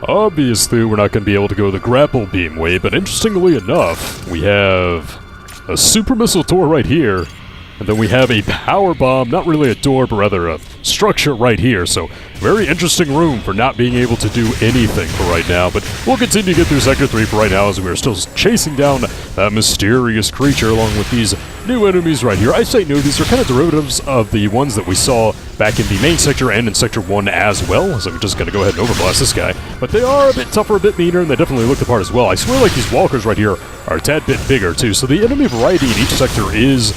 Obviously, we're not going to be able to go the grapple beam way, but interestingly enough, we have a super missile door right here, and then we have a power bomb, not really a door, but rather a structure right here, so very interesting room for not being able to do anything for right now, but we'll continue to get through Sector 3 for right now as we are still chasing down that mysterious creature along with these new enemies right here. I say new, these are kind of derivatives of the ones that we saw back in the main sector and in Sector 1 as well, so I'm just going to go ahead and overblast this guy. But they are a bit tougher, a bit meaner, and they definitely look the part as well. I swear like these walkers right here are a tad bit bigger too, so the enemy variety in each sector is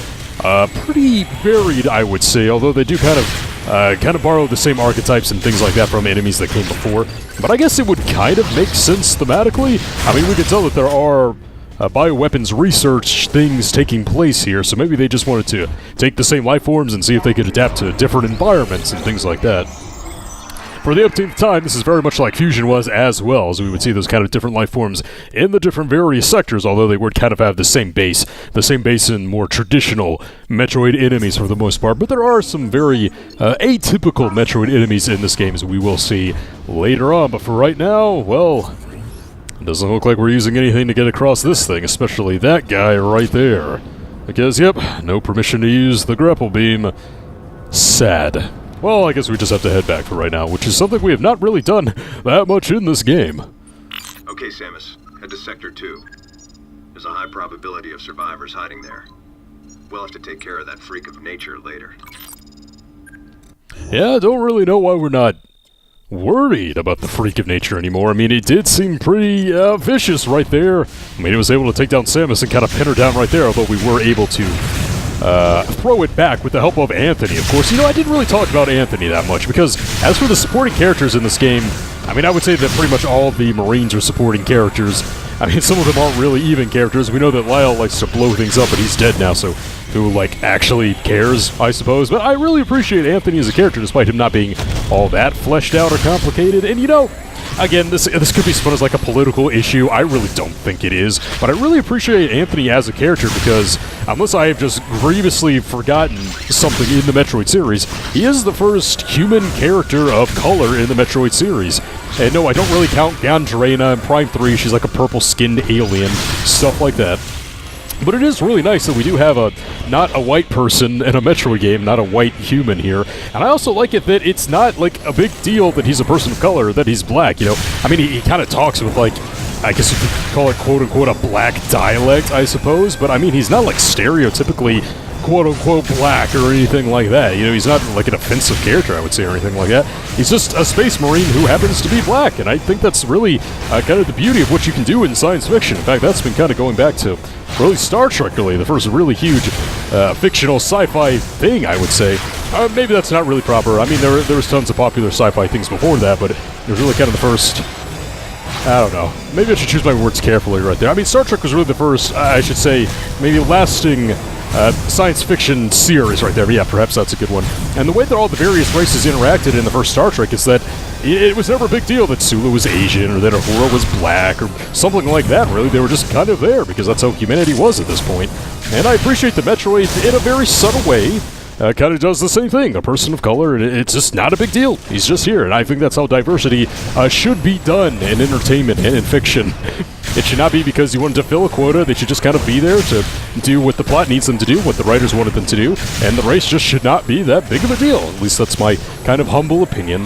pretty varied, I would say, although they do kind of borrow the same archetypes and things like that from enemies that came before. But I guess it would kind of make sense thematically. I mean, we can tell that there are bioweapons research things taking place here, so maybe they just wanted to take the same life forms and see if they could adapt to different environments and things like that. For the upteenth time, this is very much like Fusion was as well, as we would see those kind of different life forms in the different various sectors, although they would kind of have the same base in more traditional Metroid enemies for the most part. But there are some very atypical Metroid enemies in this game, as we will see later on. But for right now, well, it doesn't look like we're using anything to get across this thing, especially that guy right there. Because, yep, no permission to use the grapple beam. Sad. Well, I guess we just have to head back for right now, which is something we have not really done that much in this game. Okay, Samus. Head to Sector 2. There's a high probability of survivors hiding there. We'll have to take care of that freak of nature later. Yeah, I don't really know why we're not worried about the freak of nature anymore. I mean, it did seem pretty vicious right there. I mean, it was able to take down Samus and kind of pin her down right there, although we were able to throw it back with the help of Anthony, of course. You know, I didn't really talk about Anthony that much, because as for the supporting characters in this game, I mean, I would say that pretty much all of the Marines are supporting characters. I mean, some of them aren't really even characters. We know that Lyle likes to blow things up, but he's dead now, so who, like, actually cares, I suppose. But I really appreciate Anthony as a character, despite him not being all that fleshed out or complicated. And, you know, again, this could be spun as like a political issue. I really don't think it is, but I really appreciate Anthony as a character because, unless I have just grievously forgotten something in the Metroid series, he is the first human character of color in the Metroid series. And no, I don't really count Gandrena in Prime 3, she's like a purple-skinned alien, stuff like that. But it is really nice that we do have not a white person in a Metroid game, not a white human here. And I also like it that it's not, like, a big deal that he's a person of color, that he's black, you know? I mean, he kind of talks with, like, I guess you could call it, quote-unquote, a black dialect, I suppose. But, I mean, he's not, like, stereotypically, quote-unquote, black or anything like that. You know, he's not, like, an offensive character, I would say, or anything like that. He's just a space marine who happens to be black. And I think that's really kind of the beauty of what you can do in science fiction. In fact, that's been kind of going back to really Star Trek, really, the first really huge fictional sci-fi thing, I would say. Maybe that's not really proper. I mean, there was tons of popular sci-fi things before that, but it was really kind of the first. I don't know. Maybe I should choose my words carefully right there. I mean, Star Trek was really the first, I should say, maybe lasting science fiction series right there. But yeah, perhaps that's a good one. And the way that all the various races interacted in the first Star Trek is that it was never a big deal that Sulu was Asian or that Uhura was black or something like that, really. They were just kind of there because that's how humanity was at this point. And I appreciate the Metroid in a very subtle way. Kind of does the same thing. A person of color, and it's just not a big deal. He's just here, and I think that's how diversity should be done in entertainment and in fiction. It should not be because you wanted to fill a quota. They should just kind of be there to do what the plot needs them to do, what the writers wanted them to do, and the race just should not be that big of a deal. At least that's my kind of humble opinion.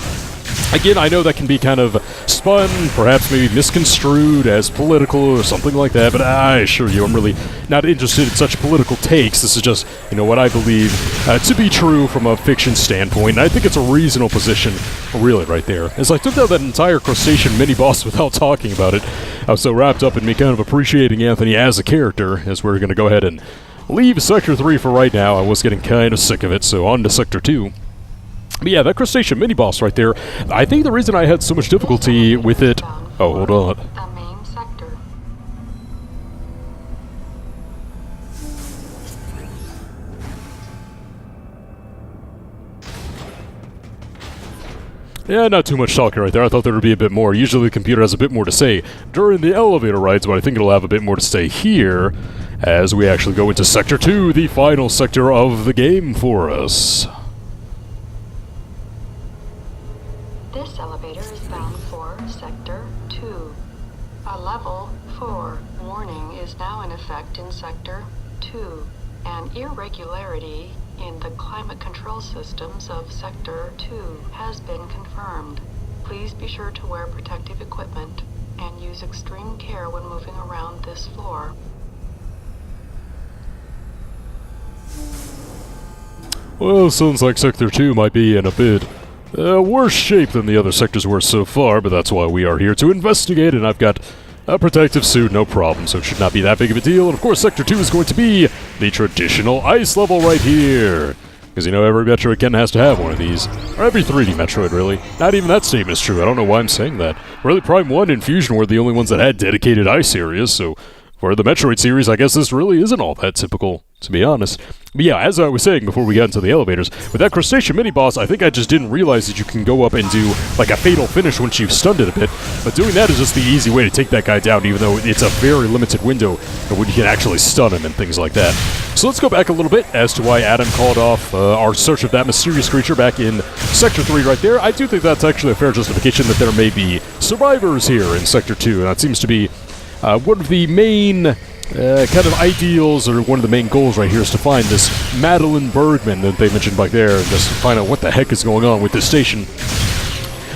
Again, I know that can be kind of spun, perhaps maybe misconstrued as political or something like that, but I assure you I'm really not interested in such political takes. This is just, you know, what I believe to be true from a fiction standpoint, and I think it's a reasonable position, really, right there. As I took down that entire crustacean mini-boss without talking about it, I was so wrapped up in me kind of appreciating Anthony as a character, as we're going to go ahead and leave Sector 3 for right now. I was getting kind of sick of it, so on to Sector 2. But yeah, that crustacean mini-boss right there, I think the reason I had so much difficulty with it. Oh, hold on. The main sector. Yeah, not too much talking right there. I thought there would be a bit more. Usually the computer has a bit more to say during the elevator rides, but I think it'll have a bit more to say here as we actually go into Sector 2, the final sector of the game for us. This elevator is bound for Sector A level 4 warning is now in effect in Sector 2. An irregularity in the climate control systems of Sector 2 has been confirmed. Please be sure to wear protective equipment and use extreme care when moving around this floor. Well, sounds like Sector 2 might be in a bit worse shape than the other sectors were so far, but that's why we are here to investigate, and I've got a protective suit, no problem, so it should not be that big of a deal. And of course, Sector 2 is going to be the traditional ice level right here. Because, you know, every Metroid again has to have one of these. Or every 3D Metroid, really. Not even that statement is true. I don't know why I'm saying that. Really, Prime 1 and Fusion were the only ones that had dedicated ice areas, so for the Metroid series, I guess this really isn't all that typical, to be honest. But yeah, as I was saying before we got into the elevators, with that crustacean mini-boss, I think I just didn't realize that you can go up and do, like, a fatal finish once you've stunned it a bit. But doing that is just the easy way to take that guy down, even though it's a very limited window when you can actually stun him and things like that. So let's go back a little bit as to why Adam called off our search of that mysterious creature back in Sector 3 right there. I do think that's actually a fair justification that there may be survivors here in Sector 2, and that seems to be one of the main kind of ideals, or one of the main goals right here, is to find this Madeline Bergman that they mentioned back there, and just find out what the heck is going on with this station.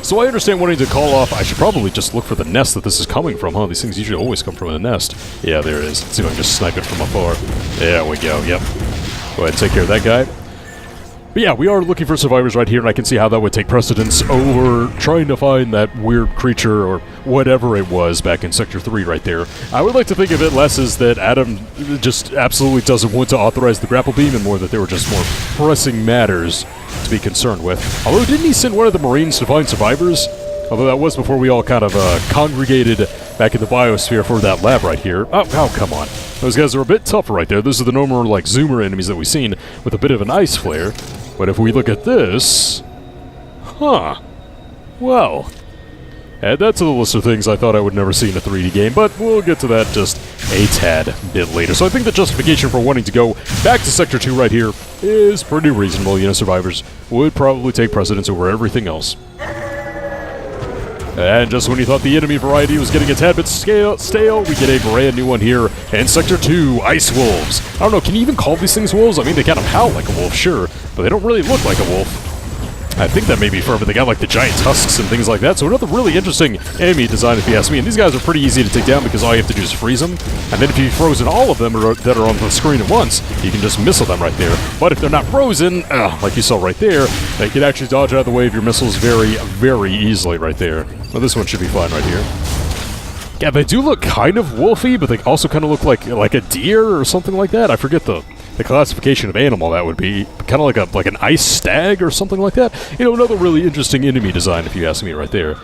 So I understand wanting to call off. I should probably just look for the nest that this is coming from, huh? These things usually always come from a nest. Yeah, there it is. Let's see if I can just snipe it from afar. There we go, yep. Go ahead and take care of that guy. But yeah, we are looking for survivors right here, and I can see how that would take precedence over trying to find that weird creature or whatever it was back in Sector 3 right there. I would like to think of it less as that Adam just absolutely doesn't want to authorize the grapple beam, and more that there were just more pressing matters to be concerned with. Although, didn't he send one of the Marines to find survivors? Although that was before we all kind of congregated back in the biosphere for that lab right here. Oh, come on. Those guys are a bit tougher right there. Those are the normal, like, zoomer enemies that we've seen with a bit of an ice flare. But if we look at this... Huh. Well. Add that to the list of things I thought I would never see in a 3D game, but we'll get to that just a tad bit later. So I think the justification for wanting to go back to Sector 2 right here is pretty reasonable. You know, survivors would probably take precedence over everything else. And just when you thought the enemy variety was getting a tad bit stale, we get a brand new one here in Sector 2, Ice Wolves. I don't know, can you even call these things wolves? I mean, they kind of howl like a wolf, sure, but they don't really look like a wolf. I think that may be fur, but they got like the giant tusks and things like that, so another really interesting enemy design if you ask me. And these guys are pretty easy to take down because all you have to do is freeze them, and then if you've frozen all of them that are on the screen at once, you can just missile them right there. But if they're not frozen, like you saw right there, they can actually dodge out of the way of your missiles very, very easily right there. Well, this one should be fine right here. Yeah, they do look kind of wolfy, but they also kind of look like a deer or something like that. I forget the classification of animal that would be. Kind of like an ice stag or something like that. You know, another really interesting enemy design if you ask me right there.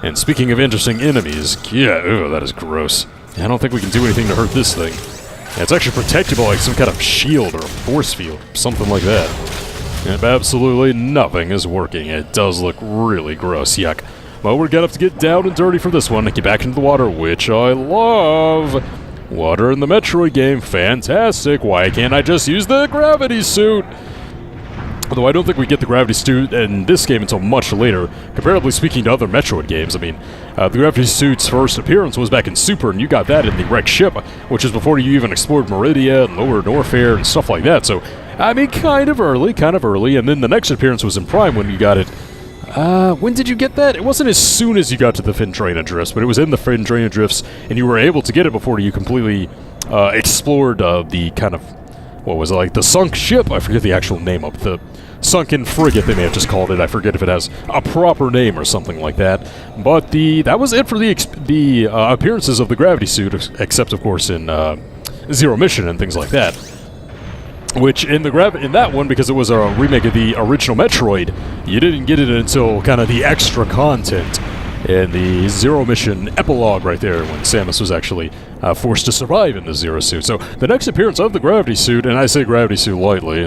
And speaking of interesting enemies, yeah, ooh, that is gross. I don't think we can do anything to hurt this thing. Yeah, it's actually protected by like some kind of shield or a force field, something like that. And absolutely nothing is working. It does look really gross, yuck. Well, we're gonna have to get down and dirty for this one and get back into the water, which I love. Water in the Metroid game, fantastic. Why can't I just use the gravity suit? Although I don't think we get the gravity suit in this game until much later, comparatively speaking to other Metroid games. I mean, the gravity suit's first appearance was back in Super, and you got that in the wrecked ship, which is before you even explored Meridia and Lower Norfair and stuff like that. So, I mean, kind of early, and then the next appearance was in Prime when you got it. When did you get that? It wasn't as soon as you got to the Fin Train Drifts, but it was in the Fin Train Drifts, and you were able to get it before you completely explored the kind of, what was it, like the sunk ship? I forget the actual name of the sunken frigate, they may have just called it. I forget if it has a proper name or something like that. But that was it for the appearances of the gravity suit, except of course in Zero Mission and things like that. Which in that one, because it was a remake of the original Metroid, you didn't get it until kind of the extra content in the Zero Mission epilogue right there, when Samus was actually forced to survive in the Zero suit. So the next appearance of the gravity suit, and I say gravity suit lightly,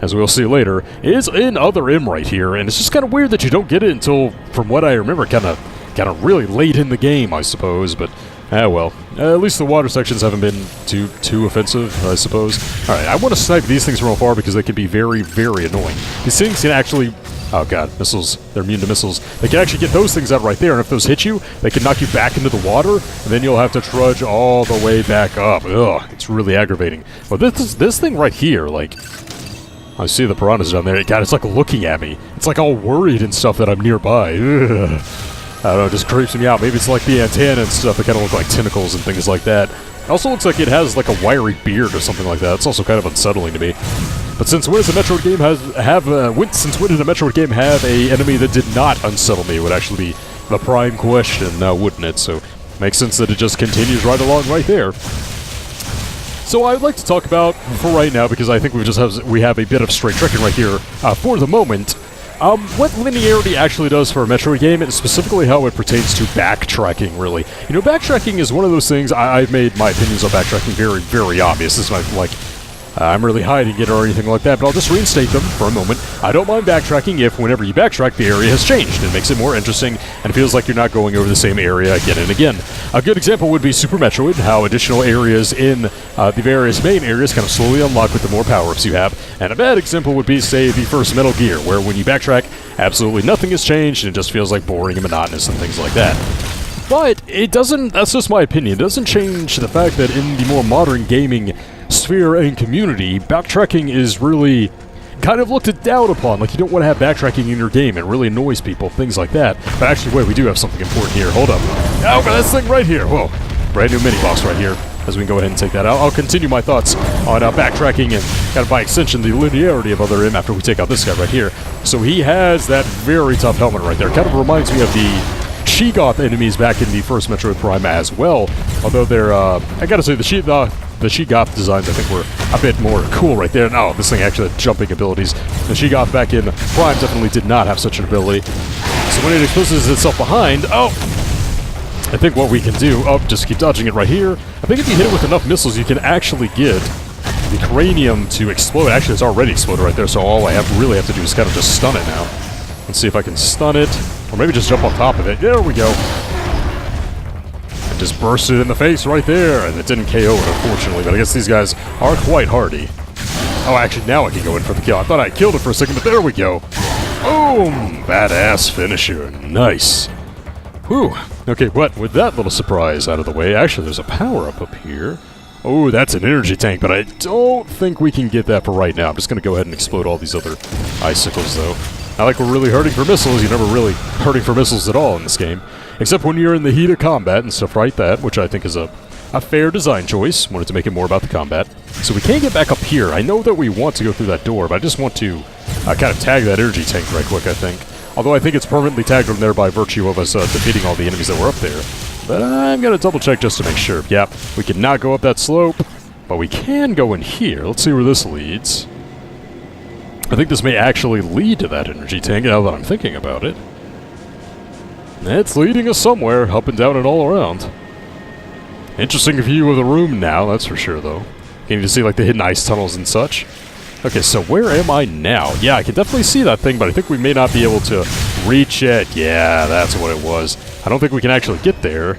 as we'll see later, is in Other M right here, and it's just kind of weird that you don't get it until, from what I remember, kind of really late in the game, I suppose. But well, at least the water sections haven't been too offensive, I suppose. Alright, I want to snipe these things from afar because they can be very, very annoying. These things can actually Oh god, missiles. They're immune to missiles. They can actually get those things out right there, and if those hit you, they can knock you back into the water, and then you'll have to trudge all the way back up. Ugh, it's really aggravating. But this thing right here, like... I see the piranhas down there. God, it's like looking at me. It's like all worried and stuff that I'm nearby. Ugh. I don't know, it just creeps me out. Maybe it's like the antenna and stuff that kind of look like tentacles and things like that. It also looks like it has like a wiry beard or something like that. It's also kind of unsettling to me. But since when does a Metroid game since when did a Metroid game have a enemy that did not unsettle me would actually be the prime question now, wouldn't it? So makes sense that it just continues right along right there. So I'd like to talk about, for right now, because I think we have a bit of straight tricking right here for the moment, what linearity actually does for a Metroid game, and specifically how it pertains to backtracking, really. You know, backtracking is one of those things, I've made my opinions on backtracking very, very obvious. This is my, like, I'm really hiding it or anything like that, but I'll just reinstate them for a moment. I don't mind backtracking if, whenever you backtrack, the area has changed. It makes it more interesting, and it feels like you're not going over the same area again and again. A good example would be Super Metroid, how additional areas in the various main areas kind of slowly unlock with the more power-ups you have. And a bad example would be, say, the first Metal Gear, where when you backtrack, absolutely nothing has changed, and it just feels like boring and monotonous and things like that. But it doesn't, that's just my opinion, it doesn't change the fact that in the more modern gaming sphere and community, backtracking is really kind of looked down upon. Like, you don't want to have backtracking in your game. It really annoys people, things like that. But actually, wait, we do have something important here. Hold up. Oh, got this thing right here. Whoa. Brand new mini-boss right here. As we can go ahead and take that out. I'll continue my thoughts on backtracking and, kind of by extension, the linearity of Other M after we take out this guy right here. So he has that very tough helmet right there. Kind of reminds me of the She-Goth enemies back in the first Metroid Prime as well. Although they're, I gotta say, the She-Goth designs, I think, were a bit more cool right there. No, this thing actually had jumping abilities. The She-Goth back in Prime definitely did not have such an ability. So when it exposes itself behind, I think what we can do, just keep dodging it right here. I think if you hit it with enough missiles, you can actually get the cranium to explode. Actually, it's already exploded right there, so all I really have to do is kind of just stun it now. Let's see if I can stun it, or maybe just jump on top of it. There we go. And just burst it in the face right there, and it didn't KO it, unfortunately, but I guess these guys are quite hardy. Oh, actually, now I can go in for the kill. I thought I killed it for a second, but there we go. Boom! Badass finisher. Nice. Whew. Okay, what? With that little surprise out of the way, actually, there's a power-up up here. Oh, that's an energy tank, but I don't think we can get that for right now. I'm just going to go ahead and explode all these other icicles, though. Not like we're really hurting for missiles. You're never really hurting for missiles at all in this game. Except when you're in the heat of combat and stuff like that, which I think is a fair design choice. Wanted to make it more about the combat. So we can't get back up here. I know that we want to go through that door, but I just want to kind of tag that energy tank right quick, I think. Although I think it's permanently tagged on there by virtue of us defeating all the enemies that were up there. But I'm going to double check just to make sure. Yep, we cannot go up that slope, but we can go in here. Let's see where this leads. I think this may actually lead to that energy tank now that I'm thinking about it. It's leading us somewhere, up and down and all around. Interesting view of the room now, that's for sure, though. Can you see, like, the hidden ice tunnels and such? Okay, so where am I now? Yeah, I can definitely see that thing, but I think we may not be able to reach it. Yeah, that's what it was. I don't think we can actually get there.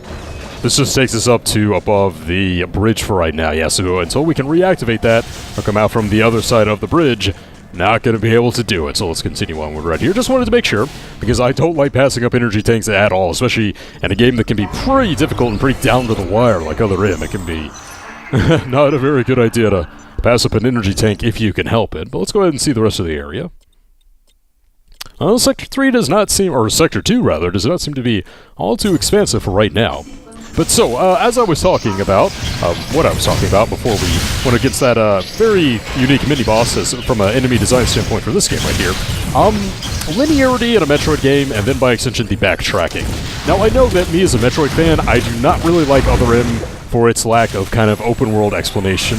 This just takes us up to above the bridge for right now. Yeah, so until we can reactivate that or come out from the other side of the bridge, not going to be able to do it. So let's continue onward right here. Just wanted to make sure, because I don't like passing up energy tanks at all, especially in a game that can be pretty difficult and pretty down to the wire like Other M. It can be not a very good idea to pass up an energy tank if you can help it. But let's go ahead and see the rest of the area. Sector 3 does not seem, or Sector 2 rather, does not seem to be all too expansive for right now. But so, as I was talking about, what I was talking about before we went against that very unique mini-boss from an enemy design standpoint for this game right here, linearity in a Metroid game, and then by extension the backtracking. Now I know that me as a Metroid fan, I do not really like Other M for its lack of kind of open-world exploration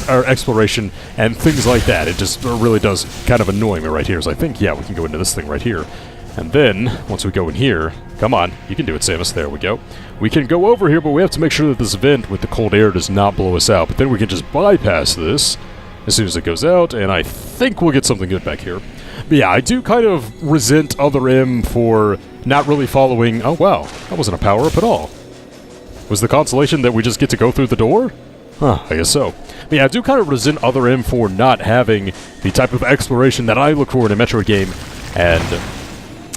and things like that. It just really does kind of annoy me right here. So I think, yeah, we can go into this thing right here. And then, once we go in here, come on, you can do it, Samus, there we go. We can go over here, but we have to make sure that this vent with the cold air does not blow us out. But then we can just bypass this as soon as it goes out, and I think we'll get something good back here. But yeah, I do kind of resent Other M for not really following... Oh, wow, that wasn't a power-up at all. Was the consolation that we just get to go through the door? Huh, I guess so. But yeah, I do kind of resent Other M for not having the type of exploration that I look for in a Metroid game, and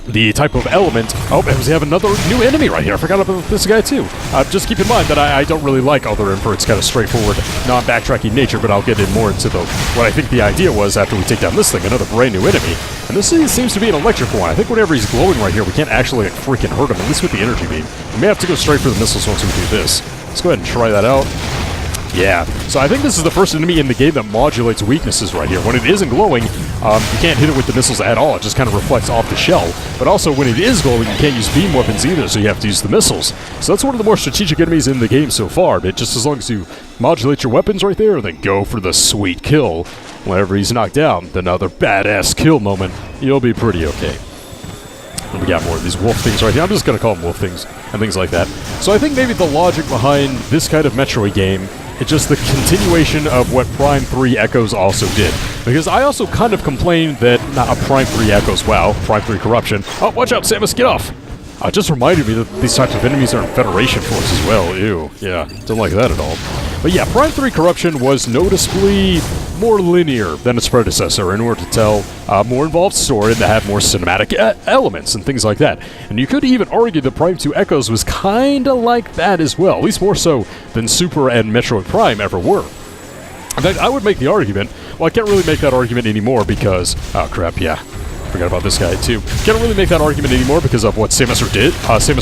the type of element. Oh, and we have another new enemy right here. I forgot about this guy too. Just keep in mind that I don't really like Other M for its kind of straightforward, non-backtracking nature, but I'll get in more into what I think the idea was after we take down this thing, another brand new enemy. And this seems to be an electrical one. I think whenever he's glowing right here, we can't actually freaking hurt him, at least with the energy beam. We may have to go straight for the missiles once we do this. Let's go ahead and try that out. Yeah, so I think this is the first enemy in the game that modulates weaknesses right here. When it isn't glowing, you can't hit it with the missiles at all. It just kind of reflects off the shell. But also, when it is glowing, you can't use beam weapons either, so you have to use the missiles. So that's one of the more strategic enemies in the game so far, but just as long as you modulate your weapons right there, and then go for the sweet kill whenever he's knocked down, another badass kill moment, you'll be pretty okay. And we got more of these wolf things right here. I'm just going to call them wolf things and things like that. So I think maybe the logic behind this kind of Metroid game, it's just the continuation of what Prime 3 Echoes also did. Because I also kind of complained that, not Prime 3 Echoes, wow, Prime 3 Corruption. Oh, watch out, Samus, get off! Just reminded me that these types of enemies are in Federation Force as well. Ew, yeah, don't like that at all. But yeah, Prime 3 Corruption was noticeably more linear than its predecessor in order to tell a more involved story and to have more cinematic elements and things like that. And you could even argue that Prime 2 Echoes was kinda like that as well, at least more so than Super and Metroid Prime ever were. In fact, I would make the argument, well, I can't really make that argument anymore because, oh crap, yeah. Forgot about this guy too. Can't really make that argument anymore because of what Samus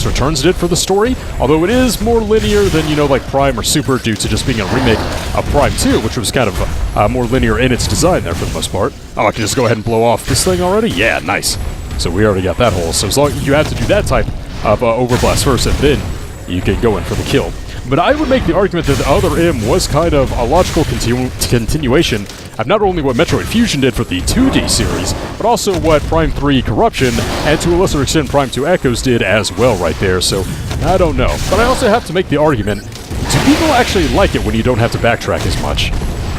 Returns did for the story, although it is more linear than, you know, like Prime or Super due to just being a remake of Prime 2, which was kind of more linear in its design there for the most part. Oh, I can just go ahead and blow off this thing already? Yeah, nice. So we already got that hole, so as long as you have to do that type of overblast first, and then you can go in for the kill. But I would make the argument that the Other M was kind of a logical continuation of not only what Metroid Fusion did for the 2D series, but also what Prime 3 Corruption, and to a lesser extent Prime 2 Echoes did as well right there, so I don't know. But I also have to make the argument, do people actually like it when you don't have to backtrack as much?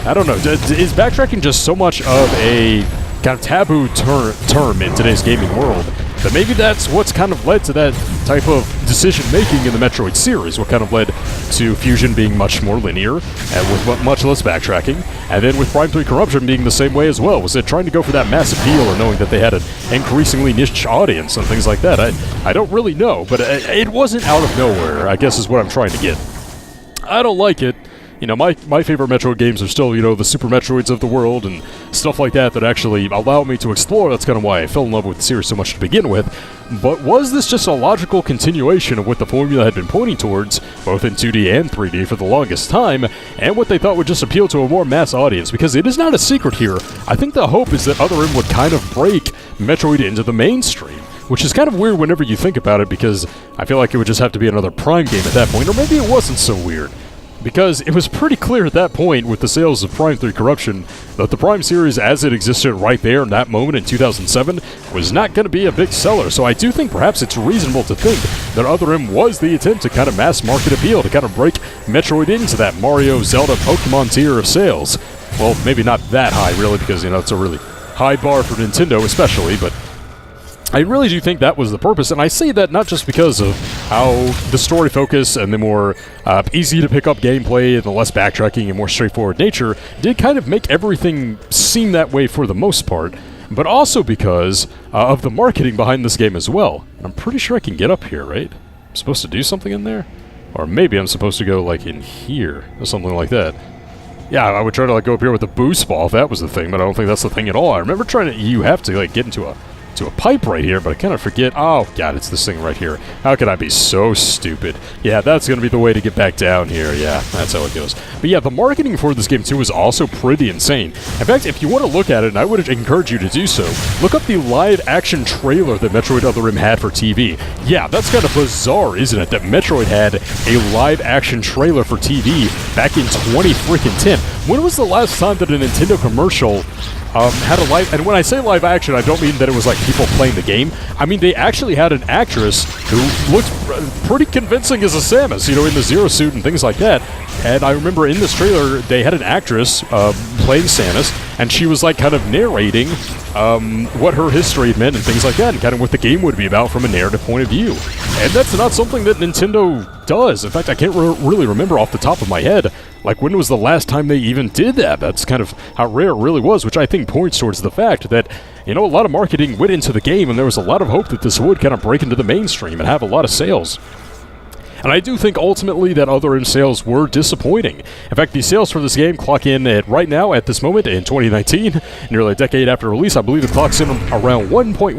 I don't know, is backtracking just so much of a kind of taboo term in today's gaming world that maybe that's what's kind of led to that type of decision-making in the Metroid series, what kind of led to Fusion being much more linear, and with much less backtracking, and then with Prime 3 Corruption being the same way as well. Was it trying to go for that mass appeal, or knowing that they had an increasingly niche audience and things like that? I don't really know, but it wasn't out of nowhere, I guess is what I'm trying to get. I don't like it. You know, my favorite Metroid games are still, you know, the Super Metroids of the world and stuff like that actually allow me to explore. That's kind of why I fell in love with the series so much to begin with. But was this just a logical continuation of what the formula had been pointing towards, both in 2D and 3D for the longest time, and what they thought would just appeal to a more mass audience? Because it is not a secret here. I think the hope is that Other M would kind of break Metroid into the mainstream, which is kind of weird whenever you think about it, because I feel like it would just have to be another Prime game at that point, or maybe it wasn't so weird. Because it was pretty clear at that point with the sales of Prime 3 Corruption that the Prime series as it existed right there in that moment in 2007 was not going to be a big seller. So I do think perhaps it's reasonable to think that Other M was the attempt to kind of mass market appeal, to kind of break Metroid into that Mario, Zelda, Pokemon tier of sales. Well, maybe not that high really, because, you know, it's a really high bar for Nintendo especially, but I really do think that was the purpose, and I say that not just because of how the story focus and the more easy to pick up gameplay and the less backtracking and more straightforward nature did kind of make everything seem that way for the most part, but also because of the marketing behind this game as well. And I'm pretty sure I can get up here, right? I'm supposed to do something in there? Or maybe I'm supposed to go, like, in here, or something like that. Yeah, I would try to, like, go up here with a boost ball if that was the thing, but I don't think that's the thing at all. I remember trying to, you have to, like, get into a pipe right here, but I kind of forget. Oh, God, it's this thing right here. How could I be so stupid? Yeah, that's going to be the way to get back down here. Yeah, that's how it goes. But yeah, the marketing for this game, too, is also pretty insane. In fact, if you want to look at it, and I would encourage you to do so, look up the live-action trailer that Metroid Other M had for TV. Yeah, that's kind of bizarre, isn't it, that Metroid had a live-action trailer for TV back in 2010. When was the last time that a Nintendo commercial had a live, and when I say live action, I don't mean that it was like people playing the game. I mean they actually had an actress who looked pretty convincing as a Samus, you know, in the Zero suit and things like that. And I remember in this trailer, they had an actress playing Samus, and she was like kind of narrating what her history had meant and things like that, and kind of what the game would be about from a narrative point of view. And that's not something that Nintendo does. In fact, I can't really remember off the top of my head, like, when was the last time they even did that? That's kind of how rare it really was, which I think points towards the fact that, you know, a lot of marketing went into the game, and there was a lot of hope that this would kind of break into the mainstream and have a lot of sales. And I do think ultimately that Other M sales were disappointing. In fact, the sales for this game clock in at right now, at this moment in 2019, nearly a decade after release. I believe it clocks in around 1.1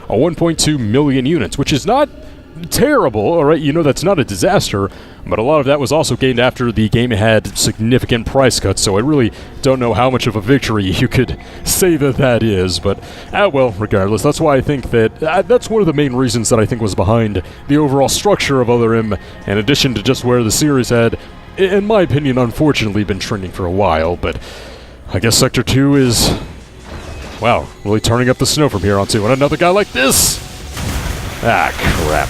or 1.2 million units, which is not terrible, alright? You know, that's not a disaster, but a lot of that was also gained after the game had significant price cuts, so I really don't know how much of a victory you could say that that is, but, well, regardless, that's why I think that, that's one of the main reasons that I think was behind the overall structure of Other M, in addition to just where the series had, in my opinion, unfortunately been trending for a while, but I guess Sector 2 is, wow, really turning up the snow from here on to, and another guy like this! Ah, crap.